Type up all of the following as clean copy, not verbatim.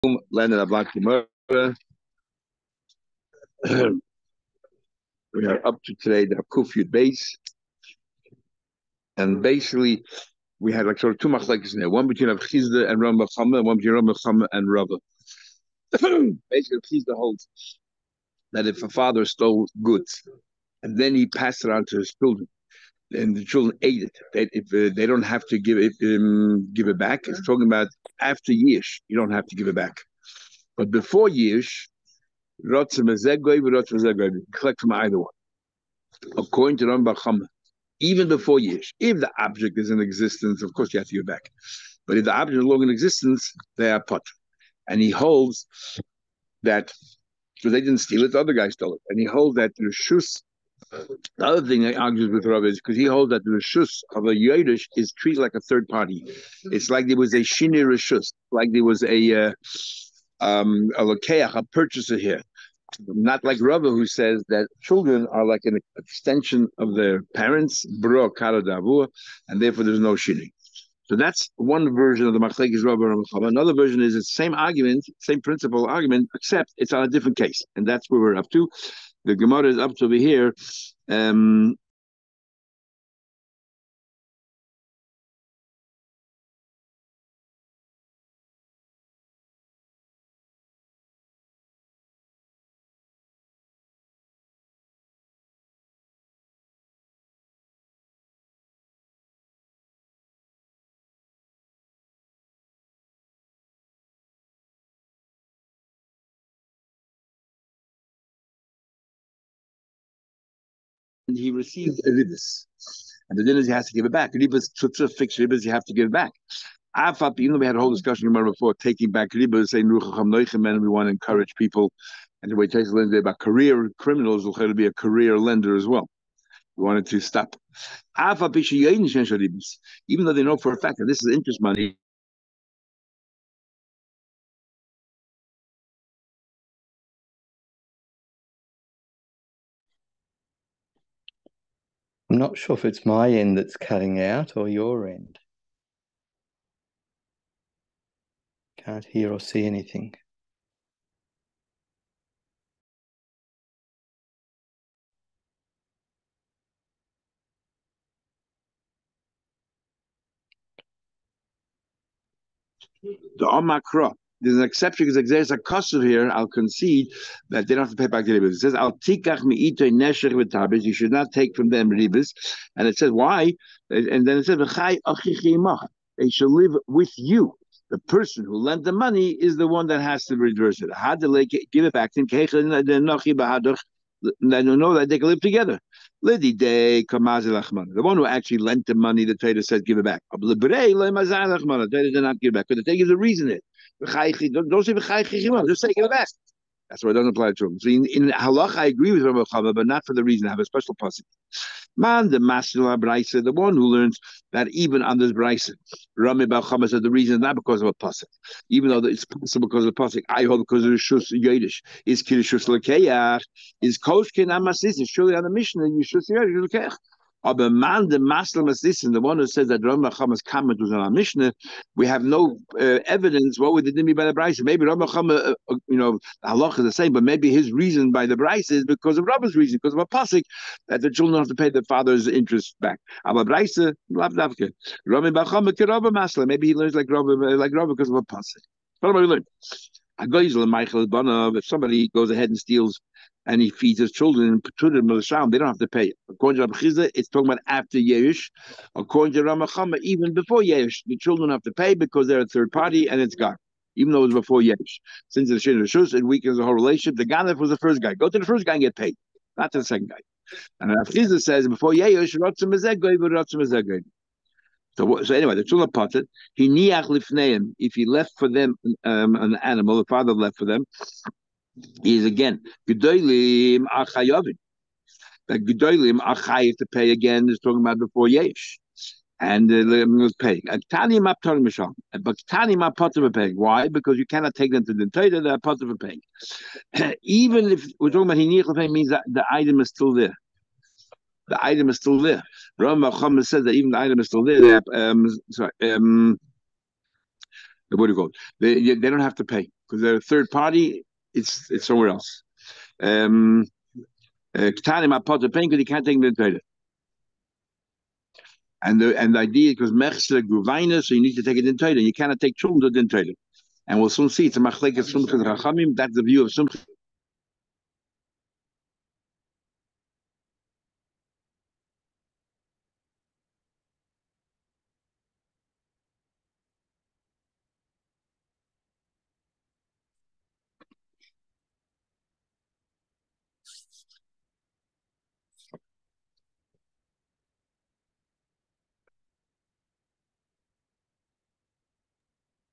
Landed at Bava Kama Daf. We are up to today the Kufiyud base, and basically we had like sort of two machlekes in there. One between Rav Chizda and Bava Kama, and one between Bava Kama and Rava. Basically, Chizda holds that if a father stole goods and then he passed it on to his children, and the children ate it, they don't have to give it back. It's talking about after years, you don't have to give it back, but before years. Collect from either one. According to Bava Kama, even before years, if the object is in existence, of course you have to give it back. But if the object is no longer in existence, they are put. And he holds that, because they didn't steal it, the other guy stole it. And he holds that the Rishus, the other thing he argues with Rav is because he holds that the Rishus of a Yodesh is treated like a third party. It's like there was a Shini Rishus, like there was a Lokeach, a purchaser here. Not like Rava, who says that children are like an extension of their parents, bro kara davua, and therefore there's no shini. So that's one version of the machlekes Rava and Chama. Another version is the same argument, same principle argument, except it's on a different case, and that's where we're up to. The Gemara is up to over here. He received a ribis. And the din is he has to give it back. Ribis, fixed ribis, you have to give it back. Even though we had a whole discussion before, taking back ribas, saying we want to encourage people, and the way Taisa learned about career criminals will be a career lender as well. We wanted to stop. Even though they know for a fact that this is interest money. I'm not sure if it's my end that's cutting out or your end. Can't hear or see anything. The Omakra. There's an exception because there's a custom here. I'll concede that they don't have to pay back the ribas. It says, "Al tikach mi'itoy neshech v'tabes." You should not take from them ribas, and it says why. And then it says, "V'chai achichi imach." They should live with you. The person who lent the money is the one that has to reverse it. Had to give it back to him. Then you know that they can live together. The one who actually lent the money, the Torah says, give it back. The Torah did not give it back, but the Torah gives a reason it. Don't say just say give it back. That's why it doesn't apply to him. So in halach, I agree with Rabbi Chava, but not for the reason I have a special pasuk. Man, the master brisa, the one who learns that even on this brisa, Rami Bava Kama said the reason is not because of a pasuk, even though it's possible because of a pasuk. I hold because of the shus yedish is kirishus lekeyach is koshkin amasis. It's surely on the mission that you shus yedish lekeyach. But man, the master maslisin, the one who says that Rami Bava Kama's comment was on our Mishnah, we have no evidence. What would it mean by the brisa? Maybe Rami Bava Kama, the halach is the same, but maybe his reason by the brisa is because of Rabba's reason, because of a pasuk that the children have to pay the father's interest back. Aber brisa, lavdavke. Rami Bava Kama kirabba masla. Maybe he learns like Rabba because of a pasuk. What about we learn? If somebody goes ahead and steals and he feeds his children and put them in the sham, they don't have to pay it. According to Rabbi Chizda, it's talking about after Yerush. According to Bava Kama, even before Yerush, the children have to pay because they're a third party and it's gone. Even though it was before Yerush. Since it's Shin Rishus, it weakens the whole relationship. The Ganef was the first guy. Go to the first guy and get paid, not to the second guy. And Rabbi Chizda says, before Yerush, Rotzim Ezegoy, but Rotzim Ezegoy. So anyway, the children potted. He niach lifneim. If he left for them an animal, the father left for them, is again gedolim achayovin. That gedolim achayiv to pay again is talking about before yesh, and was paying. And tani maptarim misham, but tani mapatim paying. Why? Because you cannot take them to the Torah. They're patim paying. Even if we're talking about he niach means that the item is still there. The item is still there. Bava Kama says that even the item is still there. What do you call it? They don't have to pay because they're a third party. It's somewhere else. Um, Ketanim apart paying because you can't take them to the and the idea because mechse guvina, so you need to take it in Torah. You cannot take chum to the Torah. And we'll soon see it's a machlekes sumchas rachamim. That's the view of sumchas.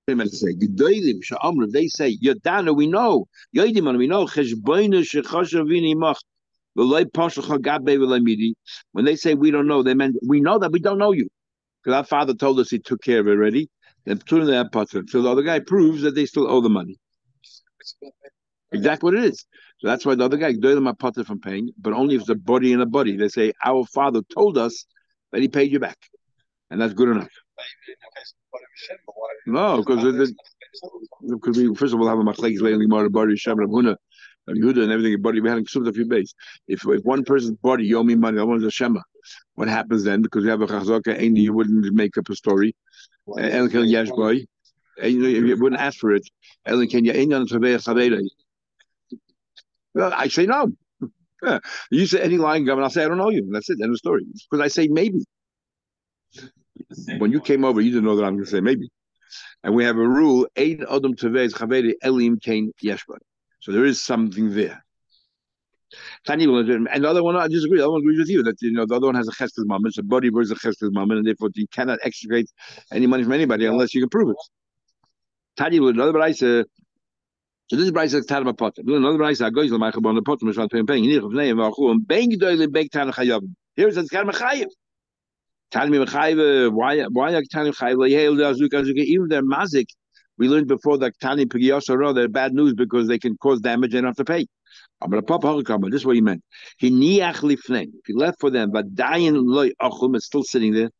Say gedolim sha'amru. They say yadana. We know yodim. We know cheshboinu shechashavini mach. When they say we don't know, they meant we know that we don't know you because our father told us he took care of it already. Then put in that potter. So the other guy proves that they still owe the money. Exactly what it is. So that's why the other guy does my potter from paying, but only if it's a body and a body. They say our father told us that he paid you back, and that's good enough. No, because we first of all have a machlekes laying more body Shem Rabuna and Yehuda and everything. Body we had a few base. If one person's body you owe me money, I want a Shema. What happens then? Because we have a chazaka, and you wouldn't make up a story. El Kel Yesh Boy, and you wouldn't ask for it. El Ken Yainyan Tzavei Chavei. Well, I say no. Yeah. You say any line, Governor, I'll say I don't know you. And that's it. End of story. Because I say maybe. When you came over, you didn't know that I'm going to say maybe. And we have a rule: Ein Adam Tevez Chavei Elim Kain Yeshba. So there is something there. And the other one, I disagree. The other one agrees with you that the other one has a chesed moment. It's a body versus a chesed moment, and therefore you cannot extricate any money from anybody unless you can prove it. Tani will another brayse. So this is brayse Tana Potter. Another brayse goes to my chabon the Potter Mishlan paying. Here of name Vachu and Bang Doyle Bang Tana Chayab. Here is Tana Chayev. Tana Chayev. Why Tana Chayev? Even their mazik. We learned before that Tani Pigiyos they're bad news because they can cause damage and have to pay. This is what he meant. He niach lifnei. If he left for them, but dayin loy achum is still sitting there.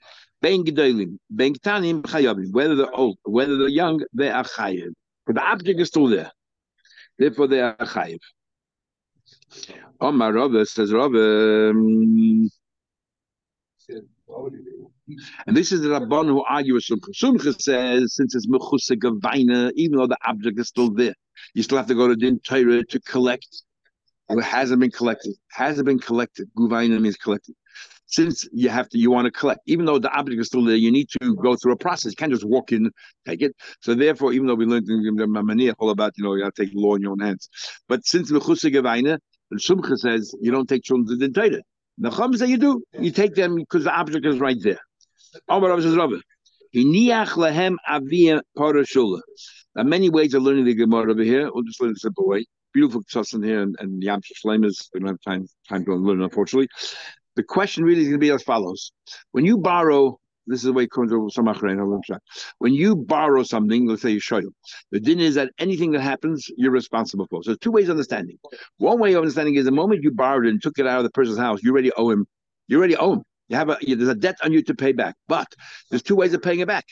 Ben gedolim, ben ktanim chayavim. Whether they're old, whether they're young, they are chayiv. But the object is still there. Therefore, they are chayiv. Omar Rava says Rava. And this is the Rabban who argue with Sumcha. Sumcha says, since it's mechusek gavaina, even though the object is still there, you still have to go to Din Torah to collect. It hasn't been collected. Hasn't been collected. Guvaina means collected. Since you want to collect, even though the object is still there, you need to go through a process. You can't just walk in, take it. So therefore, even though we learned in the Mamaniach all about, you got to take the law in your own hands. But since the Chusay Guvaina, the Sumcha says you don't take children to the Torah. The Chum say you do. You take them because the object is right there. Omar Rav says Rav. Hiniach lehem avia parashula. There are many ways of learning the Gemara over here. We'll just learn a simple way. Beautiful tzatzin here and Yam Shleimers. We don't have time to learn, unfortunately. The question really is going to be as follows: when you borrow, this is the way it comes over some when you borrow something, let's say you show you, the din is that anything that happens, you're responsible for. So there's two ways of understanding. One way of understanding is the moment you borrowed it and took it out of the person's house, you already owe him. You already owe him. There's a debt on you to pay back. But there's two ways of paying it back.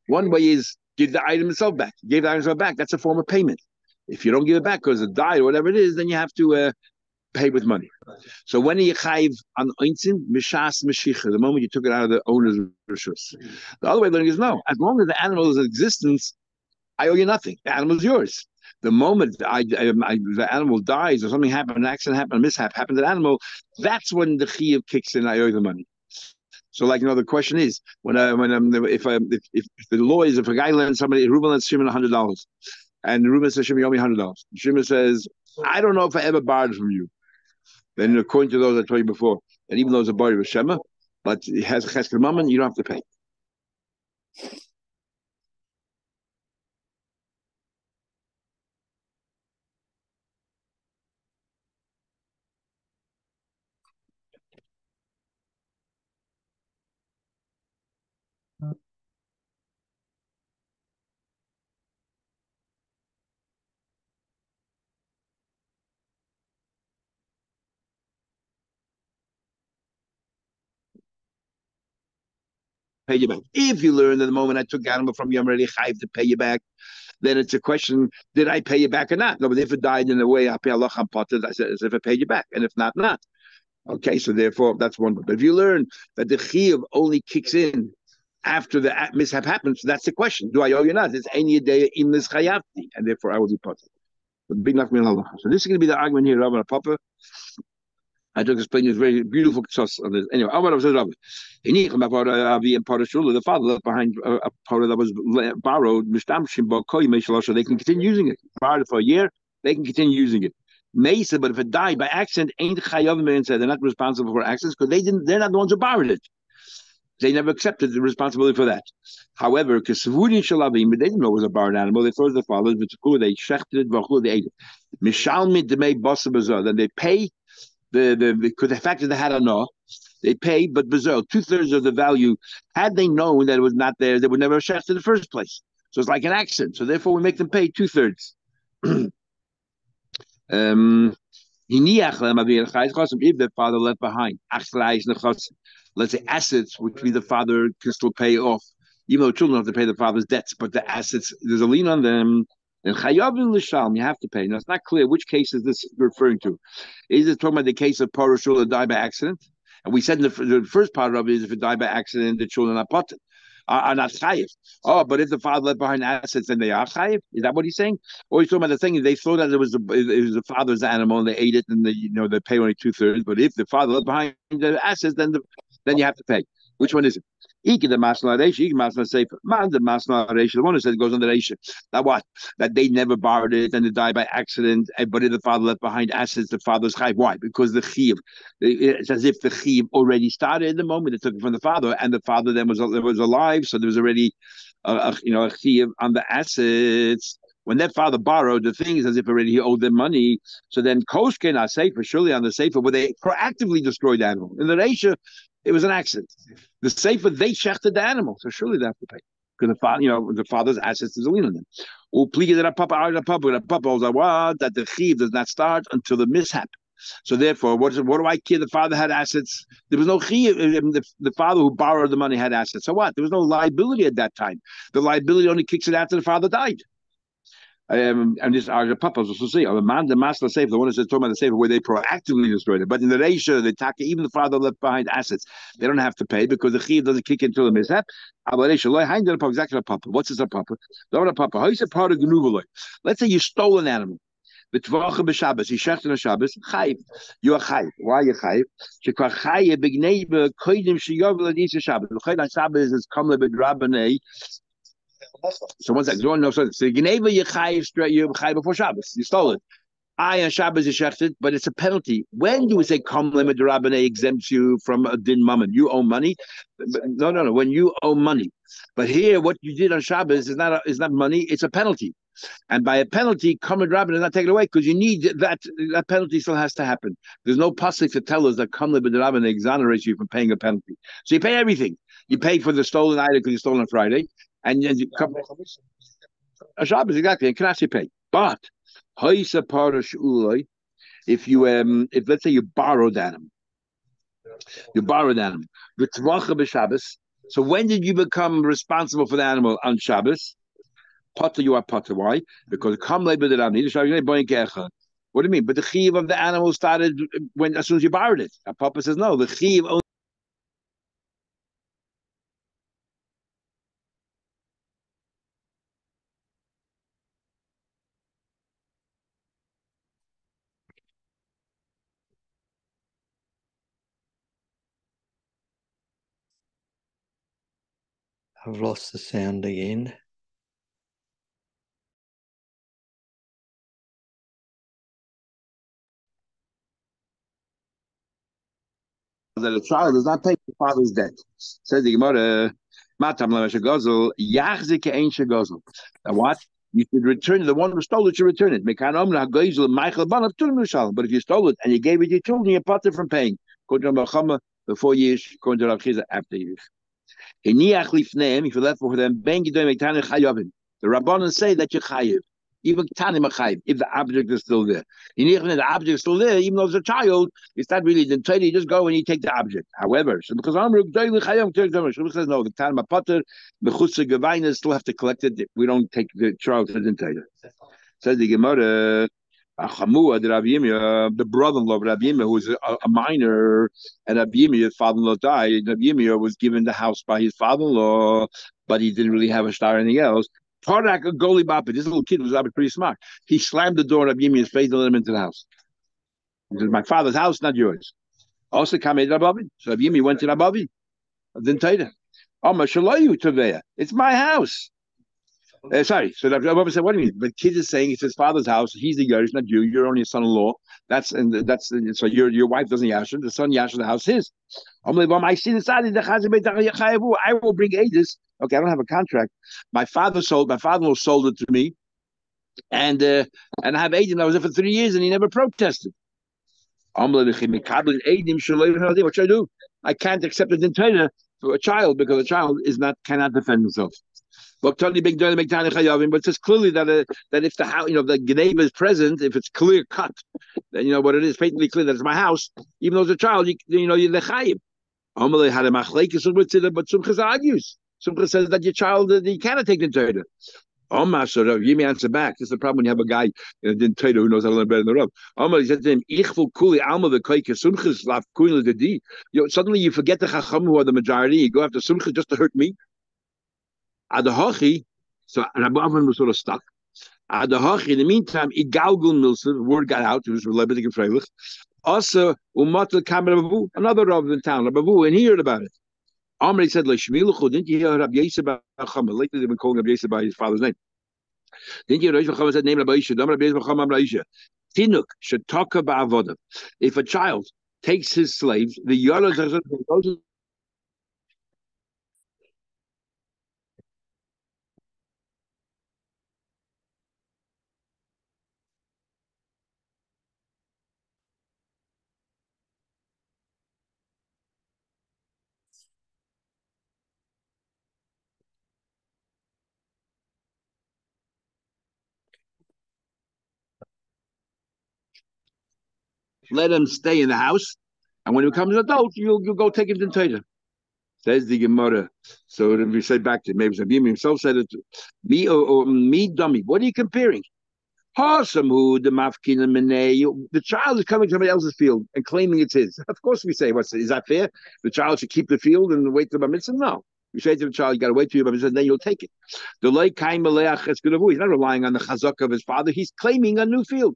One way is give the item itself back. Give the item itself back. That's a form of payment. If you don't give it back because it died or whatever it is, then you have to pay with money. So when you chayiv on ointzin, mishas mishicha, the moment you took it out of the owner's rishus. The other way of learning is no. As long as the animal is in existence, I owe you nothing. The animal is yours. The moment the animal dies or something happened, an accident happened, a mishap happened to the animal, that's when the chiyuv kicks in. I owe you the money. So, the question is, if the law is if a guy lends somebody, Reuben lends Shimon $100, and Reuben says, Shimon, you owe me $100. Shimon says, I don't know if I ever borrowed from you. Then, according to those I told you before, and even though it's a body with Shema, but it has a chesed mammon, you don't have to pay. Pay you back. If you learn that the moment I took animal from you, I'm already chayiv to pay you back. then it's a question: did I pay you back or not? No, but if it died in a way, I pay Allah potter as if I paid you back, and if not, not. Okay, so therefore that's one. But if you learn that the chiyuv only kicks in after the mishap happens, that's the question: do I owe you or not? It's any day in this chayavti, and therefore I will be potter. But big enough Allah. So this is going to be the argument here, Rabbi Papa. I took explain this very beautiful sauce on this. Anyway, Amar says, Rabbi, the father left behind a powder that was borrowed. So they can continue using it. Borrowed for a year, they can continue using it. Mesa, but if it died by accident, ain't chayav said they're not responsible for accidents because they're not the ones who borrowed it. They never accepted the responsibility for that. However, because they didn't know it was a borrowed animal, they thought the fathers, they shechted it, they ate it. Then they pay because the fact that they had a no, they pay, but bizarre, 2/3 of the value. Had they known that it was not there, they would never have shechted in the first place. So it's like an accident. So therefore, we make them pay 2/3. If the father left behind, let's say assets, which the father can still pay off, even though children have to pay the father's debts, but the assets, there's a lien on them, and chayavin l'shalom, you have to pay. Now, it's not clear which case is this referring to. Is it talking about the case of parashul that died by accident? And we said in the first part of it is if it died by accident, the children are potter. Are not chayiv. Oh, but if the father left behind assets, then they are chayiv. Is that what he's saying? Or he's talking about the thing they thought that it was the father's animal and they ate it and they pay only 2/3. But if the father left behind the assets, then you have to pay. Which one is it? The one who said it goes on the Reisha. That what? That they never borrowed it and they died by accident. But if the father left behind assets, the father's chayiv. Why? Because the chiyuv, it's as if the chiyuv already started in the moment it took it from the father, and the father then was alive, so there was already a chiyuv on the assets. When that father borrowed, the thing is as if already he owed them money. So then koshken are safer, surely on the safer, where they proactively destroyed the animal. In the Reisha, it was an accident. The safer, they shechted the animal, so surely they have to pay. Because the father's assets is a lien on them. Or please that papa that the chiv does not start until the mishap. So therefore, what do I care? The father had assets. There was no chiv. The father who borrowed the money had assets. So what? There was no liability at that time. The liability only kicks in after the father died. And this are the papas also say, the master safe, the one who says talking about the safe where they proactively destroyed it. But in the Reisha, the taka, even the father left behind assets, they don't have to pay because the chiv doesn't kick until the mishap. Exactly, papa. What's this a papa? Papa. How is it part of the Let's say you stole an animal. The Tvacha b'Shabbos, you shechted on Shabbos, chayiv. You are chayiv. Why are you chayiv? Shekvar chayiv b'gneiba koidim sheyovel adisa Shabbos. L'chayim Shabbos is kamle b'drabanei. So one second, no, so Geneva you chayiv before Shabbos. You stole it. On Shabbos is shechted, but it's a penalty. When do we say kam limit rabbinay exempts you from a din mammon? You owe money. No. When you owe money, but here what you did on Shabbos is not money. It's a penalty, and by a penalty, kam limit rabbinay is not taken away because you need that penalty still has to happen. There's no pasuk to tell us that kam limit rabbinay exonerates you from paying a penalty. So you pay everything. You pay for the stolen item because you stole on Friday. And you come a Shabbos exactly, and can actually pay. But if let's say you borrowed animal, the Tvacha b'Shabbos. So when did you become responsible for the animal on Shabbos? Potter, you are potter. Why? Because come labor the animal. What do you mean? But the chiv of the animal started as soon as you borrowed it. Papa says no. The chiv only. I've lost the sound again. That a child does not pay the father's debt. Says the Gemara, Matam Lamashagazel, Yachzike Ein Shagazel. Now what? You should return it. The one who stole it should return it. But if you stole it and you gave it to your children, you're potter from paying. According to Bava Kama, before years, according to Rav Chiza, after years. If you left for them, the Rabbanan say that you're chayiv. Even if the object is still there. If the object is still there, even though it's a child, it's not really the Torah. You just go and you take the object. However, because Shmuel says no, the Tanma Potter, the Chutza Gavina still have to collect it. We don't take the child to the Torah. Says the Gemara. The brother-in-law of Rabbi Yirmiyah, who was a minor, and Rabbi Yirmiyah's father-in-law died. Rabbi Yirmiyah was given the house by his father-in-law, but he didn't really have a star or anything else. Tardak a goli bapa. This little kid was pretty smart. He slammed the door on Rabbi Yirmiyah's face and let him into the house. He said, "My father's house, not yours." Also, Kamed Rabbi. So Rabbi Yirmiyah went to Rabbi. Didn't tell you. Oh, Mashalayu Taveya. It's my house. Sorry. So Rabbi said, "What do you mean?" But kid is saying it's his father's house. He's the Yerush, not you. You're only a son-in-law. So your wife doesn't yasher. The son yasher the house his. I see the side. I will bring ages. Okay, I don't have a contract. My father-in-law sold it to me, and I have agent. I was there for 3 years, and he never protested. What should I do? I can't accept it in China for a child because a child cannot defend himself. But it says clearly that if the house, the Gneva is present, if it's clear cut, then what it is patently clear that it's my house. Even though it's a child, you're lechayim. Amalei had a machlekes with it, but Sumchas argues. Sumchas says that your child you cannot take the Torah. Omar, so Yimi answer back. This is the problem when you have a guy in Torah who knows how to learn better than the Rav. Omar, he said to him, "Ichvul kuli alma v'koike Sumchas laf kuin l'dedi." Suddenly you forget the Chacham who are the majority. You go after Sumchas just to hurt me. Adahachi, so Rabbi Avram was sort of stuck. Adahachi, in the meantime, Igalgul Milsa, word got out, it was Lebedik and Freilich. Also, Umatel Kamer Rabavu, another Rav in town, Rabavu, and he heard about it. Amri said, Shmiluchu, didn't you hear Rabbi Yisra Bar Chama? Lately they've been calling Rabbi Yisra by his father's name. Didn't you hear Rabbi Chama said, name Rabbi Yisra, Dam Rabbi Yisra Chama Rabbi Yisra. Tinuk should talk about Avodah. If a child takes his slaves, the Yoros goes. Let him stay in the house, and when he becomes an adult, you'll go take him to Torah. Says the Gemara. So we say back to maybe Zabim himself said it. Me or me dummy. What are you comparing? The child is coming to somebody else's field and claiming it's his. Of course, we say, is that fair? The child should keep the field and wait till the mitzvah? No. You say to the child, you got to wait till your mitzvah, and then you'll take it. He's not relying on the chazak of his father. He's claiming a new field.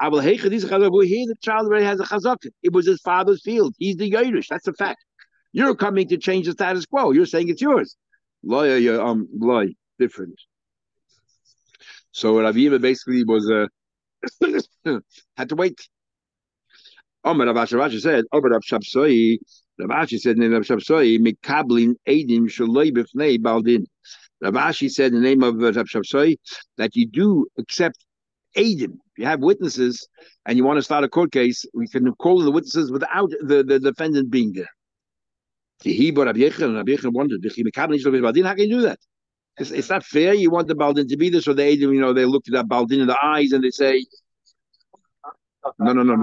Here, the child already has a chazak. It was his father's field. He's the Yerush. That's a fact. You're coming to change the status quo. You're saying it's yours. Different. So Rav Yirmiyah basically was had to wait. Rav Ashi said, Rav Shabsoi, Rav Ashi said, Rav Shabsoi, Mikablin Edim Shaloi B'fnei Baldin. Rav Ashi said in the name of Rav Shabsoi that you do accept Edim. If you have witnesses and you want to start a court case, we can call in the witnesses without the defendant being there. Rabbi Yechon wondered, how can you do that? It's not fair. You want the Baldin to be there, so they look at that Baldin in the eyes and they say, no.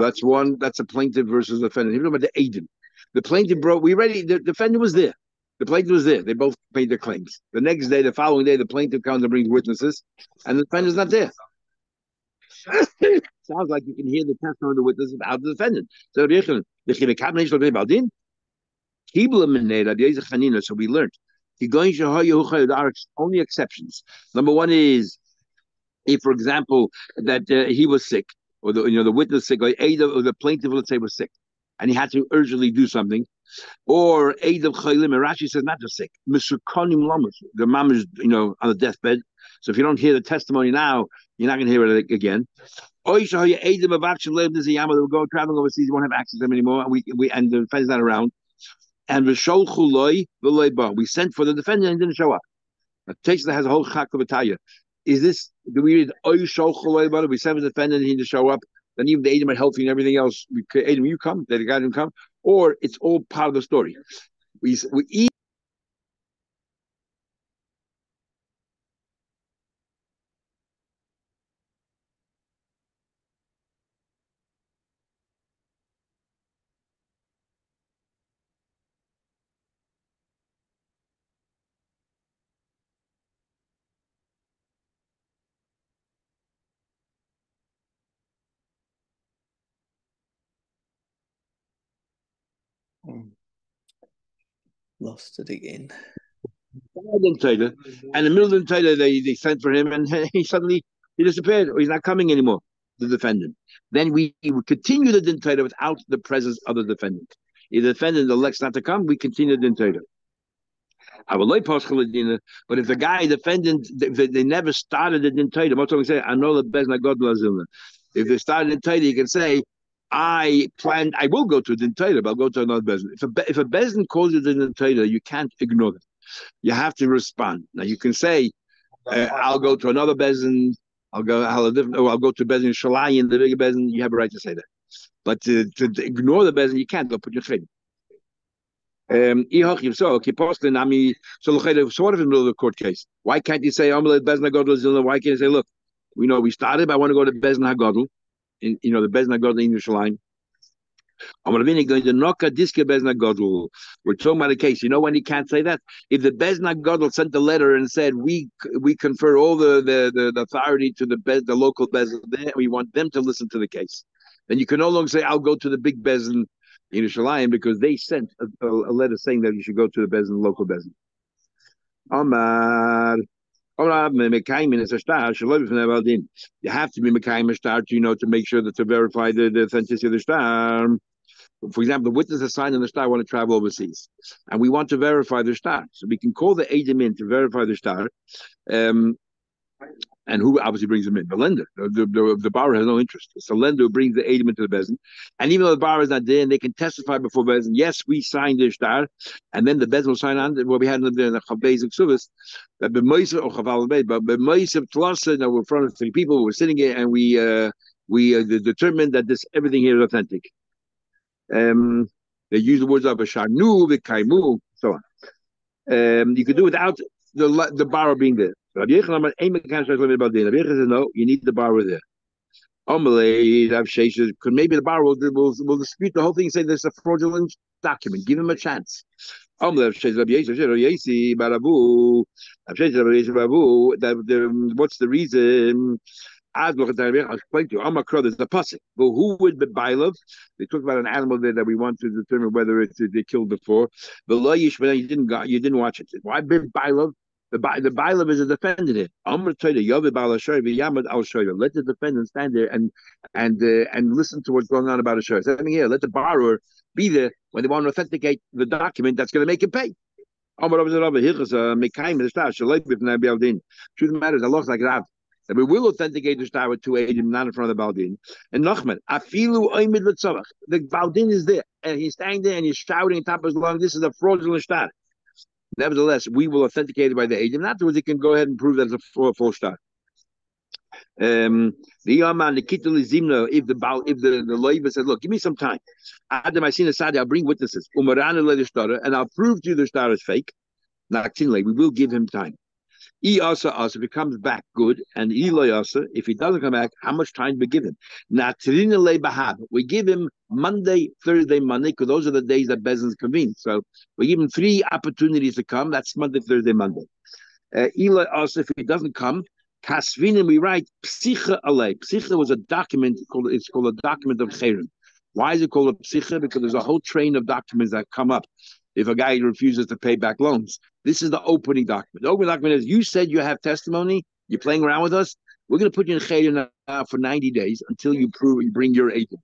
That's a plaintiff versus the defendant. Even about the Adim, the plaintiff the defendant was there. The plaintiff was there. They both made their claims. The next day, the following day, the plaintiff comes and brings witnesses, and the defendant's not there. Sounds like you can hear the testimony of the witnesses without the defendant. So so we learned. There are only exceptions. Number one is if, for example, that he was sick, or the witness sick, or the plaintiff, let's say, was sick, and he had to urgently do something, or Eid of Chaylim, Rashi says not just sick, Misukonim Lamas, the mom is on the deathbed. So if you don't hear the testimony now, you're not going to hear it again. Or you should hear Eid of Avachim Lev Niziyama, they'll go traveling overseas, you won't have access to them anymore, and the defendant's not around. And we sent for the defendant and didn't show up. Teshla has a whole chak of Ataya. Is this, do we read we sent for the defendant and he didn't show up? Then even the Adam are healthy and everything else. Adam, you come, the guy didn't come, or it's all part of the story. We eat. Lost it again. And in the middle of the Torah, they sent for him, and he disappeared, or he's not coming anymore. The defendant. Then we would continue the din Torah without the presence of the defendant. If the defendant elects not to come, we continue the din Torah. But if the guy defendant they never started it in Torah, most of them say, I know the Bezna God Lazilna. If they started in Torah, you can say, I will go to the Torah, but I'll go to another Bezna. If a Bezna calls you the Torah, you can't ignore it. You have to respond. Now you can say, I'll go to another Bezna, I'll go to Bezna Shalayim, the bigger Bezna. You have a right to say that. But to ignore the Bezna, you can't. They'll put your chayim. So what if in the middle of the court case? Why can't you say, why can't you say, look, we started, but I want to go to Bezna Hagadol, the Bezna Hagadol in Yerushalayim. We're talking about a case. You know when you can't say that? If the Bezna Hagadol sent a letter and said, we confer all the authority to the local Bezna there, we want them to listen to the case. Then you can no longer say, I'll go to the big Bezna in Yerushalayim, because they sent a letter saying that you should go to the Bezin, local Bezin. You have to be Mekayim Shtar to make sure that to verify the authenticity of the Shtar. For example, the witness assigned in the Shtar want to travel overseas, and we want to verify the Shtar. So we can call the Eidim in to verify the Shtar. And who obviously brings them in? The lender. The borrower has no interest. It's the lender who brings the aid into the bezin. And even though the borrower is not there, and they can testify before bezin, yes, we signed the shtar, and then the bezin will sign on what we had in the Chavbeis Ksuvas, that b'moisa or Chaval Beit, but b'moisa Tlasa, we're in front of 3 people, we're sitting here, and we determined that everything here is authentic. They use the words of a sharnu, v'kaimu, so on. You could do without the borrower being there. So no, you need the borrower there. Could maybe the borrower will dispute the whole thing and say there's a fraudulent document. Give him a chance. What's the reason? I'll explain to you. There's the pasuk. But who would be Bailav? They talk about an animal there that we want to determine whether they killed before. You didn't watch it. Why be Bailav? The Bailav is a defendant here. I'm going to tell you, let the defendant stand there and listen to what's going on about a shor. So here, let the borrower be there when they want to authenticate the document that's going to make him pay. Truth of the matter is, Allah like Rav, that we will authenticate the shtar with 2 Eidim, not in front of the Baldin. And Nachman, the Baldin is there, and he's standing there and he's shouting at top of his lungs, this is a fraudulent shtar. Nevertheless, we will authenticate it by the Eidim. Afterwards, he can go ahead and prove that it's a full shtar. The Yaman, the Kitul Zimna, if the Loiva says, look, give me some time. Adam, I seen a Sadi, I'll bring witnesses. And I'll prove to you the shtar is fake. We will give him time. If he comes back, good. And if he doesn't come back, how much time do we give him? We give him Monday, Thursday, Monday, because those are the days that Bezin's convene. So we give him 3 opportunities to come. That's Monday, Thursday, Monday. If he doesn't come, Kasvinim, we write Psicha Alei. Psicha was a document, it's called a document of Chayrim. Why is it called a Psicha? Because there's a whole train of documents that come up if a guy refuses to pay back loans. This is the opening document. The opening document is, you said you have testimony, you're playing around with us, we're going to put you in Chayrim now for 90 days until you bring your agent.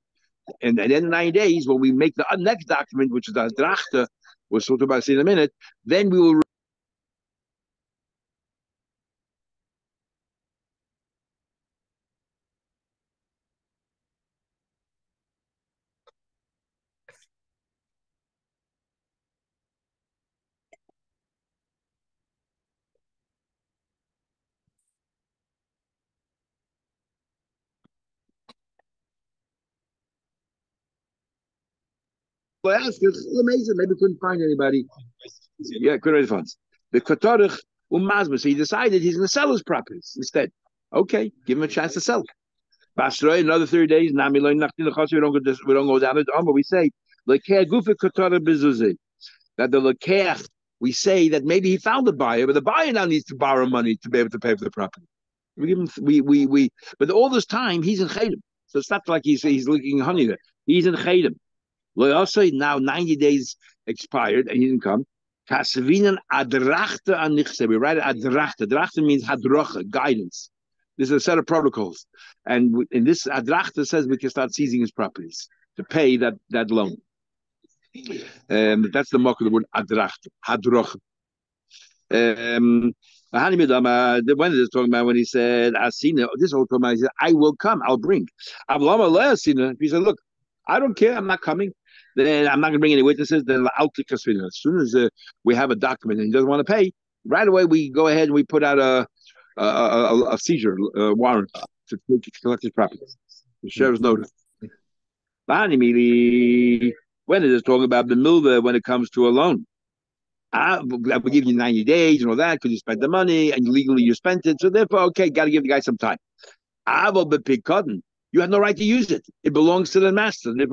And then in 90 days, when we make the next document, which is the Drachte, we'll talk about it in a minute, then we will ask us, amazing, maybe couldn't find anybody. Yeah, couldn't raise funds. The Katarich Umazma, so he decided he's going to sell his properties instead. Okay, give him a chance to sell. Basroi, another 30 days, we don't go down to the but we say, that the Lekech, we say that maybe he found a buyer, but the buyer now needs to borrow money to be able to pay for the property. We give him, but all this time, he's in Chedim. So it's not like he's licking honey there. He's in Chedim. Also, now 90 days expired and he didn't come. Kasvinan adrachte anichse. We write adrachte. Adrachte means hadrocha, guidance. This is a set of protocols. And in this adrachte says we can start seizing his properties to pay that loan. That's the mark of the word adrachte, hadrocha. When is talking about when he said, Asina, this whole time he said, I will come, I'll bring. If he said, look, I don't care, I'm not coming, then I'm not going to bring any witnesses, then as soon as we have a document and he doesn't want to pay, right away we go ahead and we put out a seizure warrant to collect his property. The sheriff's notice. When it is talking about the milva when it comes to a loan. I will give you 90 days and all that because you spent the money and legally you spent it. So therefore, okay, got to give the guy some time. I will be pick cotton. You have no right to use it. It belongs to the master. If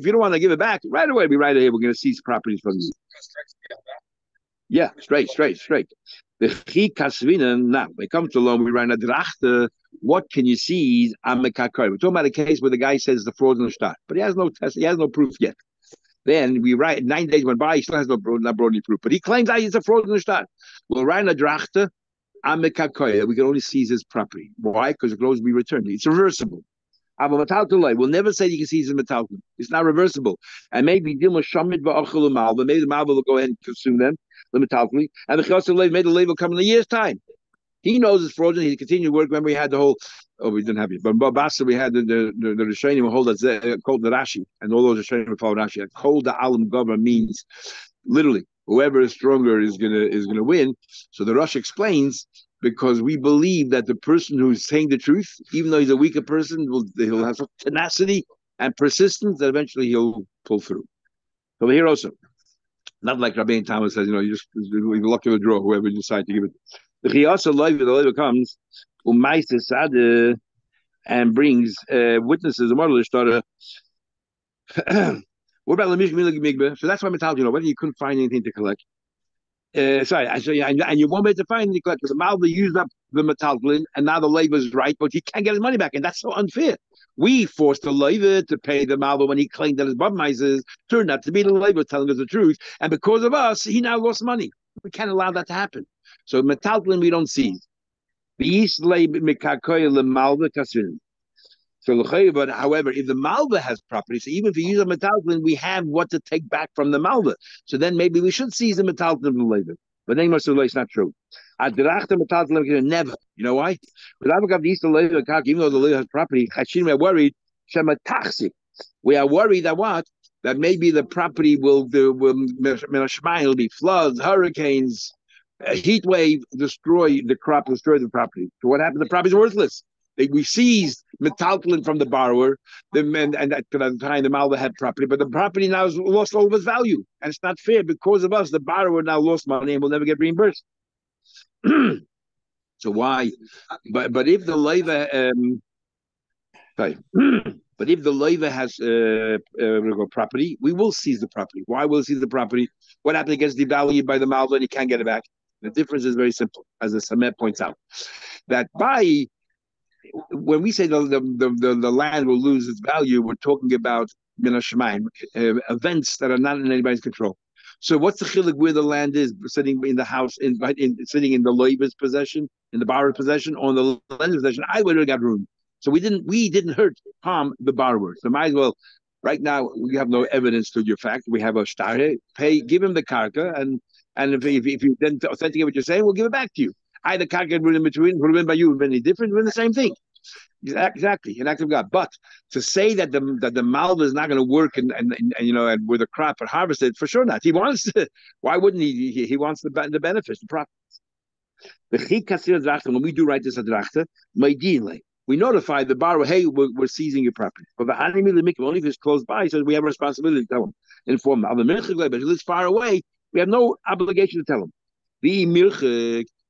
you don't want to give it back, right away, be right here. We're going to seize properties from you. Yeah, straight. The chi kasvinen. Now, when it comes to loan, we run a drachte. What can you seize? We're talking about a case where the guy says the fraud in the start, but he has no test. He has no proof yet. Then we write 9 days went by, he still has not brought any proof. But he claims that he's a fraud in the start. We'll write a drachte, we can only seize his property. Why? Because it can always be returned. It's reversible. We'll never say you can seize his metal. It's not reversible. And maybe maybe the malva will go ahead and consume them, the metal. And the chassid made the label come in a year's time. He knows it's fraudulent. He continued to work. Remember, we had the whole. Oh, we didn't have it, but Babasa, we had the Rishonim will hold that called the Rashi, and all those Rishonim will follow Rashi. Called the Alam Gover means literally whoever is stronger is gonna win. So the Rosh explains because we believe that the person who's saying the truth, even though he's a weaker person, he'll have such tenacity and persistence that eventually he'll pull through. So here also, not like Rabbein Thomas says, you you're lucky to draw whoever you decide to give it. The Chiyasa Leiva comes, and brings witnesses. What about Lamish Milig? So that's why I'm telling you, whether you couldn't find anything to collect. And you won't be able to find anything to collect because the Malva used up the metalglin, and now the labor is right, but he can't get his money back, and that's so unfair. We forced the labor to pay the Malva when he claimed that his Bubmeisers turned out to be the labor telling us the truth, and because of us, he now lost money. We can't allow that to happen. So metalglin we don't seize. So, but however, if the Malva has property, so even if you use a metalglin, we have what to take back from the Malva. So then maybe we should seize the metalglin from the labor. But then it's not true. Never. You know why? Even though the labor has property, we're worried. We are worried that what? That maybe the property will be floods, hurricanes, a heat wave, destroy the crop, destroy the property. So what happened? The property is worthless. We seized metaltlin from the borrower, and at the time the Malva had property, but the property now has lost all of its value, and it's not fair because of us. The borrower now lost money and will never get reimbursed. So why? But if the leiva, but if the leiva has property, we will seize the property. Why will we seize the property? What happens? It gets devalued by the Malva and he can't get it back. The difference is very simple, as the Samet points out, that when we say the land will lose its value, we're talking about events that are not in anybody's control. So what's the chiluk where the land is sitting in the house, sitting in the leiva's possession, in the borrower's possession, or in the lender's possession? I would have got ruined. So we didn't harm the borrower. So might as well. Right now we have no evidence to your fact. We have a shtare. Give him the karka, and if you then authenticate what you're saying, we'll give it back to you. Either can't get rid in between, would have been by you, would have been any different, we're the same thing. Exactly, an act of God. But to say that the Malva is not going to work and with the crop and harvested, for sure not. He wants to. Why wouldn't he? He wants the benefits, the profits. The chik when we do write this adrachte, we notify the borrower, hey, we're seizing your property. But the only if it's close by, he says we have a responsibility to tell him, inform him. But if he lives far away, we have no obligation to tell him.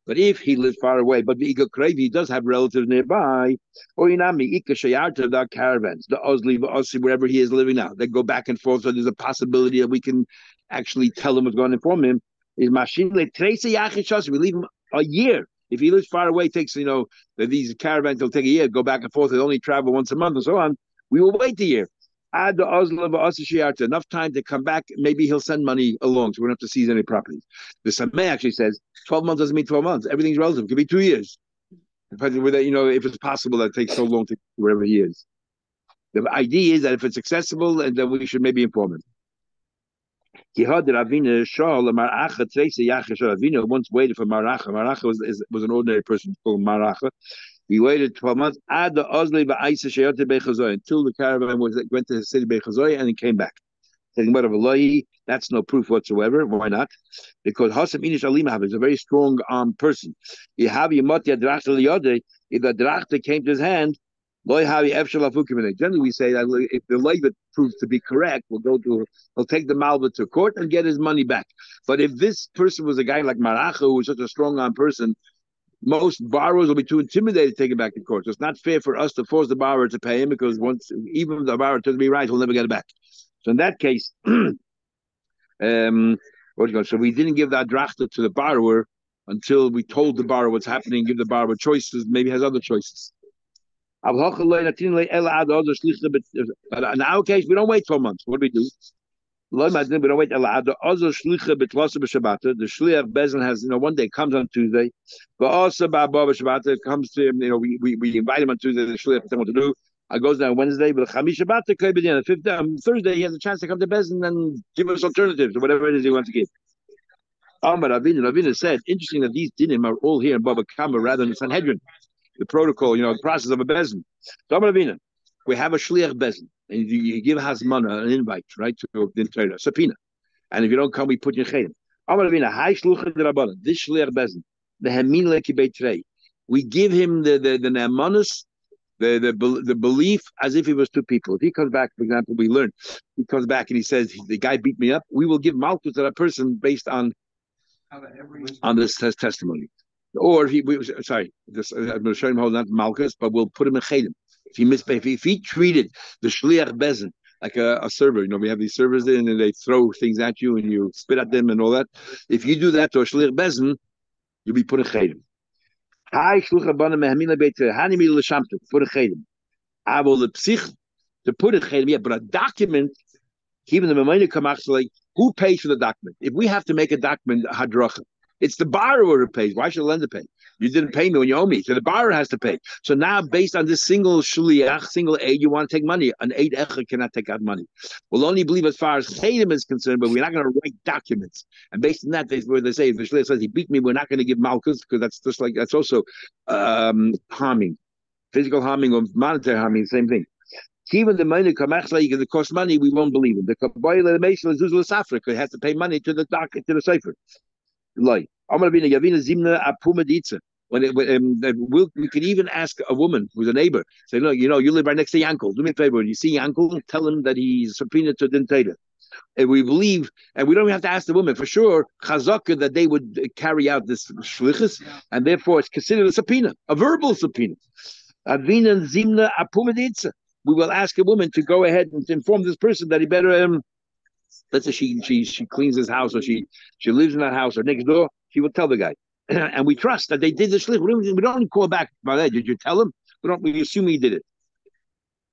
But if he lives far away, but the he does have relatives nearby, or the caravans, the Osli, wherever he is living now, they go back and forth. So there's a possibility that we can actually tell him what's going to inform him. Is machine we leave him a year. If he lives far away, takes these caravans will take a year, go back and forth. They only travel once a month and so on. We will wait a year. Add the Osla enough time to come back. Maybe he'll send money along, so we don't have to seize any properties. The Sameh actually says 12 months doesn't mean 12 months. Everything's relative. It could be 2 years. Depending whether, if it's possible that it takes so long to wherever he is. The idea is that if it's accessible, and then we should maybe inform him. Ravina once waited for Maracha. Maracha was an ordinary person called Maracha. He waited 12 months until the caravan went to the city Bechazoy and he came back. That's no proof whatsoever. Why not? Because Hasam Inish Alimah is a very strong armed person. If the drachta came to his hand, generally we say that if the Levit proves to be correct, he'll take the Malva to court and get his money back. But if this person was a guy like Maracha, who was such a strong armed person, most borrowers will be too intimidated to take it back to court. So it's not fair for us to force the borrower to pay him, because even if the borrower turns to be right, he'll never get it back. So in that case, so we didn't give that drachta to the borrower until we told the borrower what's happening, give the borrower choices, maybe he has other choices. But in our case, we don't wait 12 months. What do we do? We don't wait. The shliach bezin has, one day comes on Tuesday, but also Bava Shabbat comes to him. We invite him on Tuesday. The shliach tells him what to do. I goes down Wednesday, but the fifth Thursday he has a chance to come to bezin and give us alternatives or whatever it is he wants to give. Ravina said, interesting that these dinim are all here in Bava Kama rather than Sanhedrin. The protocol, the process of a bezin. So Ravina, we have a shliach bezin. And you give Hasmana an invite, right, to the Torah, subpoena. And if you don't come, we put you in Chayim. This Shliach Bezin, the Hemin Leki Beitrei. We give him the Ne'amanus, the belief as if he was two people. If he comes back, for example, we learn, he comes back and he says, the guy beat me up, we will give Malchus to that person based on this testimony. Or if I'm going to show him how not Malchus, but we'll put him in Chayim. If he treated the shliach bezin like a server, we have these servers in and they throw things at you and you spit at them and all that. If you do that to a shliach bezin, you'll be put in chayim. Hi shlucha bana mehmina beiter hanimi l'shamtu put in chayim. Avol l'psich to put in chayim. Yeah, but a document, even the memayne kamach, like who pays for the document? If we have to make a document hadracha, it's the borrower who pays. Why should the lender pay? You didn't pay me when you owe me, so the borrower has to pay. So now, based on this single shliach, single aid, you want to take money. An aid echa cannot take out money. We'll only believe as far as chayim is concerned, but we're not going to write documents. And based on that, where they say if the shliach says he beat me, we're not going to give malchus, because that's also harming, physical harming or monetary harming, same thing. Even the money it costs money, we won't believe it. The kabayla the Meshal is Zuzla Africa has to pay money to the cipher. When we can even ask a woman who's a neighbor, say, look, you live right next to Yankel. Do me a favor. When you see Yankel, tell him that he's subpoenaed to Dintata. And we believe, and we don't even have to ask the woman for sure, chazaka, that they would carry out this shlichus, and therefore it's considered a subpoena, a verbal subpoena. We will ask a woman to go ahead and to inform this person that he better. Let's say she cleans his house, or she lives in that house, or next door. She will tell the guy, and we trust that they did the shlich. We don't call back. Did you tell him? We assume he did it.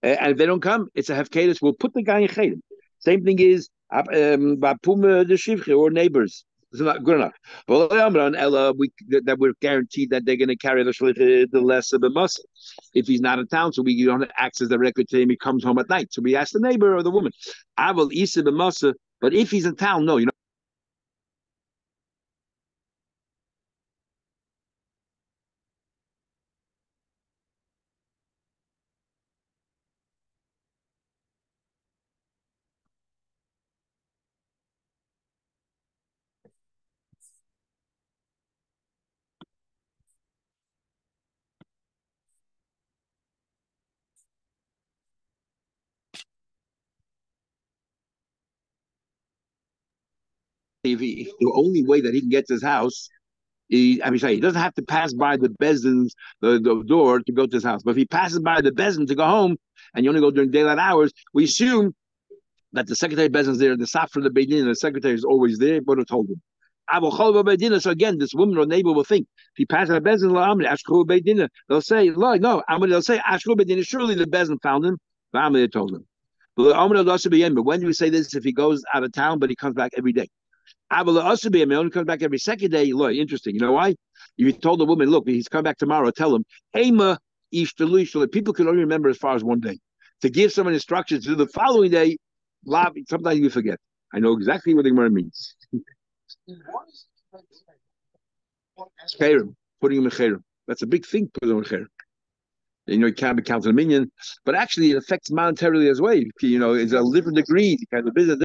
And if they don't come, it's a hefkedus. We'll put the guy in chayim. Same thing is the shivche or neighbors. It's not good enough. Well, that we're guaranteed that they're going to carry the shlich the less of a muscle. If he's not in town, so we don't access directly to him. He comes home at night, so we ask the neighbor or the woman. I will isa b'masa, but if he's in town, no, if the only way that he can get to his house. He doesn't have to pass by the bezin's the door to go to his house. But if he passes by the bezin to go home, and you only go during daylight hours, we assume that the secretary bezin's there, the safra, the beidin, the secretary is always there. But it told him. So again, this woman or neighbor will think if he passes by bezin, they'll say, no, they'll say ashku beidin. Surely the bezin found him. They told him. But when do we say this? If he goes out of town, but he comes back every day. He only comes back every second day. Look, interesting. You know why? If you told the woman, look, he's coming back tomorrow, tell him, Hema Ishtalu. People can only remember as far as one day. To give someone instructions to do the following day, sometimes you forget. I know exactly what the Gemara means. Cherem, putting him in cherem. That's a big thing, putting him in cherem. You can't be counted a minion, but actually it affects monetarily as well. It's a different degree, kind of business.